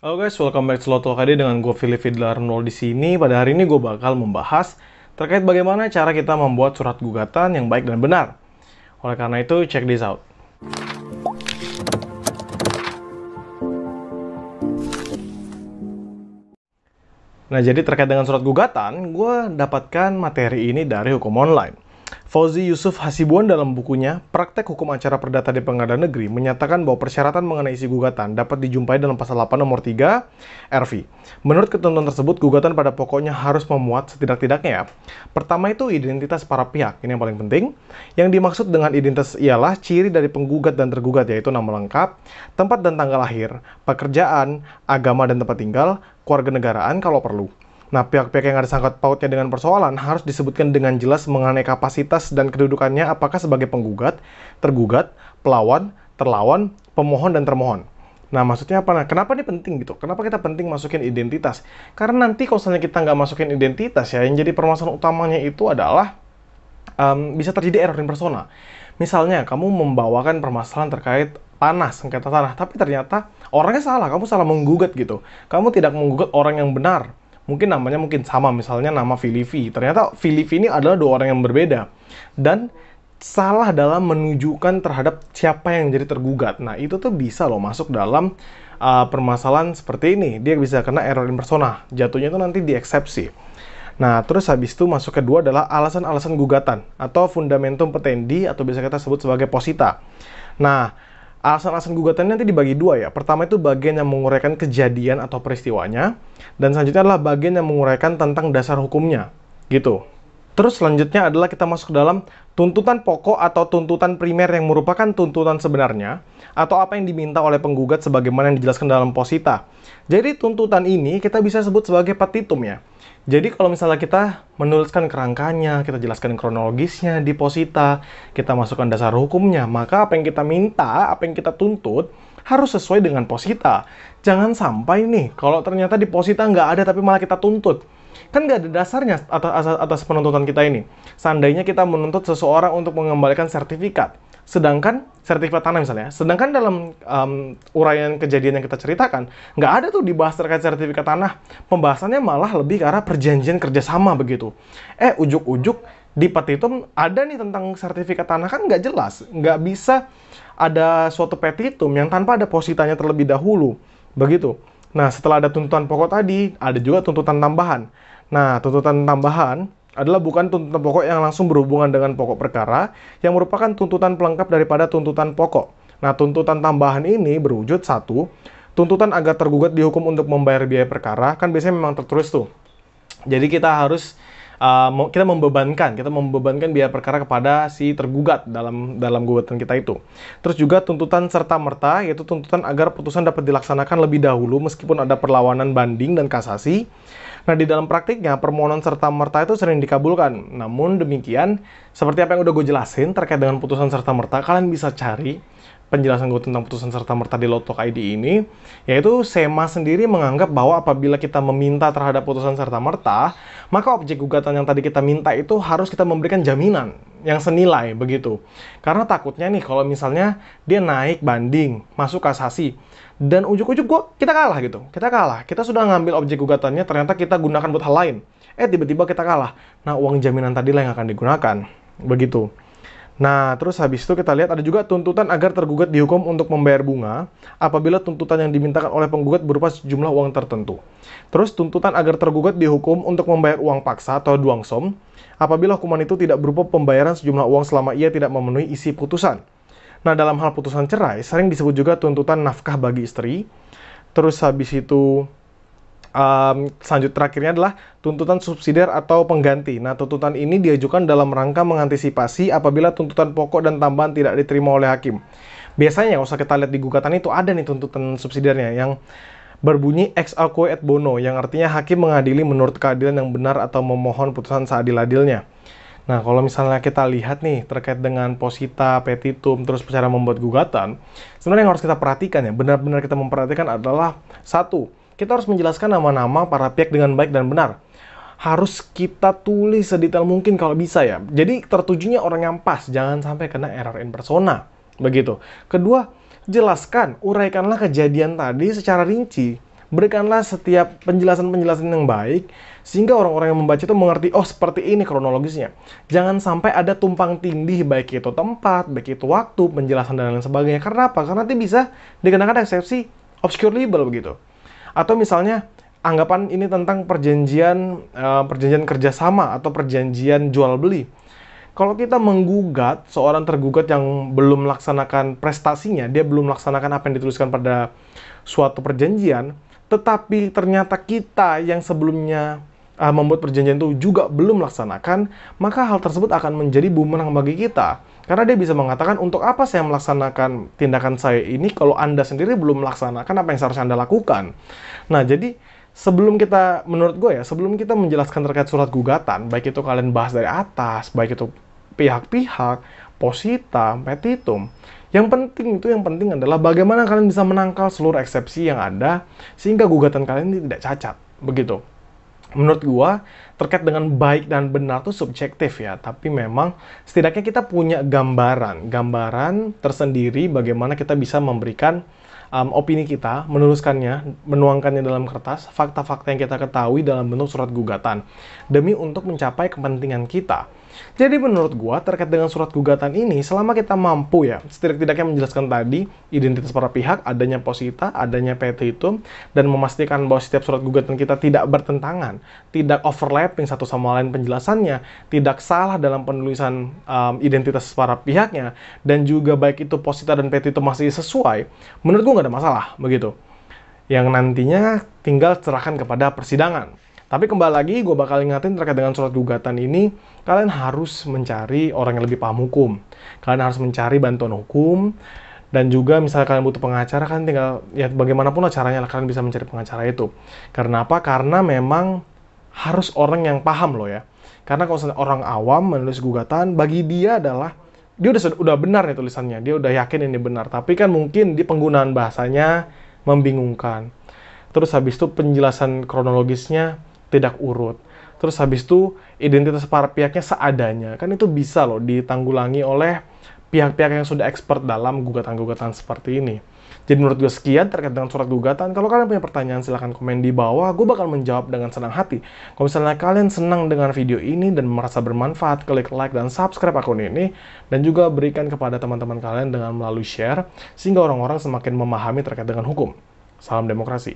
Halo guys, welcome back to Slow Talk ID dengan gue Philip Fidlar 0 di sini. Pada hari ini gue bakal membahas terkait bagaimana cara kita membuat surat gugatan yang baik dan benar. Oleh karena itu, check this out. Nah, jadi terkait dengan surat gugatan, gue dapatkan materi ini dari hukum online. Fauzi Yusuf Hasibuan dalam bukunya Praktek Hukum Acara Perdata di Pengadilan Negeri menyatakan bahwa persyaratan mengenai isi gugatan dapat dijumpai dalam pasal 8 nomor 3 RV. Menurut ketentuan tersebut, gugatan pada pokoknya harus memuat setidak-tidaknya ya. Pertama itu identitas para pihak, ini yang paling penting. Yang dimaksud dengan identitas ialah ciri dari penggugat dan tergugat, yaitu nama lengkap, tempat dan tanggal lahir, pekerjaan, agama dan tempat tinggal, kewarganegaraan kalau perlu. Nah, pihak-pihak yang ada sangkut pautnya dengan persoalan harus disebutkan dengan jelas mengenai kapasitas dan kedudukannya, apakah sebagai penggugat, tergugat, pelawan, terlawan, pemohon, dan termohon. Nah, maksudnya apa? Nah, kenapa ini penting gitu? Kenapa kita penting masukin identitas? Karena nanti kalau misalnya kita nggak masukin identitas ya, yang jadi permasalahan utamanya itu adalah bisa terjadi error in persona. Misalnya, kamu membawakan permasalahan terkait tanah, sengketa tanah, tapi ternyata orangnya salah, kamu salah menggugat gitu. Kamu tidak menggugat orang yang benar. Mungkin namanya mungkin sama, misalnya nama Filivi. Ternyata Filivi ini adalah dua orang yang berbeda. Dan salah dalam menunjukkan terhadap siapa yang jadi tergugat. Nah, itu tuh bisa loh masuk dalam permasalahan seperti ini. Dia bisa kena error in persona. Jatuhnya itu nanti di eksepsi. Nah, terus habis itu masuk kedua adalah alasan-alasan gugatan atau fundamentum petendi atau bisa kita sebut sebagai posita. Nah, alasan-alasan gugatan nanti dibagi dua ya. Pertama itu bagian yang menguraikan kejadian atau peristiwanya, dan selanjutnya adalah bagian yang menguraikan tentang dasar hukumnya. Gitu. Terus selanjutnya adalah kita masuk dalam tuntutan pokok atau tuntutan primer yang merupakan tuntutan sebenarnya, atau apa yang diminta oleh penggugat sebagaimana yang dijelaskan dalam posita. Jadi tuntutan ini kita bisa sebut sebagai petitum ya. Jadi kalau misalnya kita menuliskan kerangkanya, kita jelaskan kronologisnya di posita, kita masukkan dasar hukumnya, maka apa yang kita minta, apa yang kita tuntut, harus sesuai dengan posita. Jangan sampai nih, kalau ternyata di posita nggak ada tapi malah kita tuntut. Kan nggak ada dasarnya atas penuntutan kita ini. Seandainya kita menuntut seseorang untuk mengembalikan sertifikat, sedangkan sertifikat tanah misalnya, sedangkan dalam uraian kejadian yang kita ceritakan, nggak ada tuh dibahas terkait sertifikat tanah. Pembahasannya malah lebih ke arah perjanjian kerjasama begitu. Ujuk-ujuk di petitum ada nih tentang sertifikat tanah, kan nggak jelas. Nggak bisa ada suatu petitum yang tanpa ada positanya terlebih dahulu. Begitu. Nah, setelah ada tuntutan pokok tadi, ada juga tuntutan tambahan. Nah, tuntutan tambahan adalah bukan tuntutan pokok yang langsung berhubungan dengan pokok perkara, yang merupakan tuntutan pelengkap daripada tuntutan pokok. Nah, tuntutan tambahan ini berwujud satu, tuntutan agar tergugat dihukum untuk membayar biaya perkara, kan biasanya memang tertulis tuh. Jadi kita membebankan biaya perkara kepada si tergugat dalam gugatan kita itu. Terus juga tuntutan serta merta, yaitu tuntutan agar putusan dapat dilaksanakan lebih dahulu meskipun ada perlawanan banding dan kasasi. Nah, di dalam praktiknya permohonan serta merta itu sering dikabulkan. Namun demikian, seperti apa yang udah gue jelasin terkait dengan putusan serta merta, kalian bisa cari penjelasan gue tentang putusan serta-merta di Lotok ID ini, yaitu SEMA sendiri menganggap bahwa apabila kita meminta terhadap putusan serta-merta, maka objek gugatan yang tadi kita minta itu harus kita memberikan jaminan yang senilai begitu. Karena takutnya nih kalau misalnya dia naik banding, masuk kasasi, dan ujuk-ujuk kita kalah gitu. Kita kalah. Kita sudah ngambil objek gugatannya, ternyata kita gunakan buat hal lain. Tiba-tiba kita kalah. Nah, uang jaminan tadilah yang akan digunakan. Begitu. Nah, terus habis itu kita lihat ada juga tuntutan agar tergugat dihukum untuk membayar bunga apabila tuntutan yang dimintakan oleh penggugat berupa sejumlah uang tertentu. Terus tuntutan agar tergugat dihukum untuk membayar uang paksa atau duangsom apabila hukuman itu tidak berupa pembayaran sejumlah uang selama ia tidak memenuhi isi putusan. Nah, dalam hal putusan cerai sering disebut juga tuntutan nafkah bagi istri. Terus habis itu selanjutnya terakhirnya adalah tuntutan subsidiar atau pengganti. Nah, tuntutan ini diajukan dalam rangka mengantisipasi apabila tuntutan pokok dan tambahan tidak diterima oleh hakim. Biasanya, kalau kita lihat di gugatan itu ada nih tuntutan subsidiarnya yang berbunyi ex aequo et bono, yang artinya hakim mengadili menurut keadilan yang benar atau memohon putusan seadil-adilnya. Nah, kalau misalnya kita lihat nih terkait dengan posita, petitum, terus cara membuat gugatan, sebenarnya yang harus kita perhatikan ya, benar-benar kita memperhatikan adalah satu, kita harus menjelaskan nama-nama para pihak dengan baik dan benar. Harus kita tulis sedetail mungkin kalau bisa ya. Jadi tertujunya orang yang pas, jangan sampai kena error in persona. Begitu. Kedua, jelaskan, uraikanlah kejadian tadi secara rinci. Berikanlah setiap penjelasan-penjelasan yang baik, sehingga orang-orang yang membaca itu mengerti, oh seperti ini kronologisnya. Jangan sampai ada tumpang tindih, baik itu tempat, baik itu waktu, penjelasan, dan lain sebagainya. Karena apa? Karena nanti bisa dikenakan eksepsi obscure libel begitu. Atau misalnya, anggapan ini tentang perjanjian kerjasama atau perjanjian jual beli. Kalau kita menggugat seorang tergugat yang belum melaksanakan prestasinya, dia belum melaksanakan apa yang dituliskan pada suatu perjanjian, tetapi ternyata kita yang sebelumnya membuat perjanjian itu juga belum melaksanakan, maka hal tersebut akan menjadi bumerang bagi kita. Karena dia bisa mengatakan, untuk apa saya melaksanakan tindakan saya ini kalau Anda sendiri belum melaksanakan apa yang seharusnya Anda lakukan. Nah, jadi menurut gue ya, sebelum kita menjelaskan terkait surat gugatan, baik itu kalian bahas dari atas, baik itu pihak-pihak, posita, petitum, yang penting adalah bagaimana kalian bisa menangkal seluruh eksepsi yang ada, sehingga gugatan kalian ini tidak cacat, begitu. Menurut gua, terkait dengan baik dan benar itu subjektif ya, tapi memang setidaknya kita punya gambaran tersendiri bagaimana kita bisa memberikan opini kita, menuliskannya, menuangkannya dalam kertas, fakta-fakta yang kita ketahui dalam bentuk surat gugatan, demi untuk mencapai kepentingan kita. Jadi menurut gua, terkait dengan surat gugatan ini, selama kita mampu ya, setidak-tidaknya menjelaskan tadi, identitas para pihak, adanya posita, adanya petitum, dan memastikan bahwa setiap surat gugatan kita tidak bertentangan, tidak overlapping satu sama lain penjelasannya, tidak salah dalam penulisan identitas para pihaknya, dan juga baik itu posita dan petitum masih sesuai, menurut gua nggak ada masalah, begitu. Yang nantinya tinggal serahkan kepada persidangan. Tapi kembali lagi, gue bakal ingatin terkait dengan surat gugatan ini, kalian harus mencari orang yang lebih paham hukum. Kalian harus mencari bantuan hukum, dan juga misalnya kalian butuh pengacara, kan tinggal, ya bagaimanapun lah caranya, kalian bisa mencari pengacara itu. Karena apa? Karena memang harus orang yang paham loh ya. Karena kalau orang awam menulis gugatan, bagi dia adalah, dia udah benar nih tulisannya, dia udah yakin ini benar. Tapi kan mungkin di penggunaan bahasanya membingungkan. Terus habis itu penjelasan kronologisnya tidak urut. Terus habis itu identitas para pihaknya seadanya. Kan itu bisa loh ditanggulangi oleh pihak-pihak yang sudah expert dalam gugatan-gugatan seperti ini. Jadi menurut gue sekian terkait dengan surat gugatan. Kalau kalian punya pertanyaan silahkan komen di bawah. Gue bakal menjawab dengan senang hati. Kalau misalnya kalian senang dengan video ini dan merasa bermanfaat, klik like dan subscribe akun ini. Dan juga berikan kepada teman-teman kalian dengan melalui share. Sehingga orang-orang semakin memahami terkait dengan hukum. Salam demokrasi.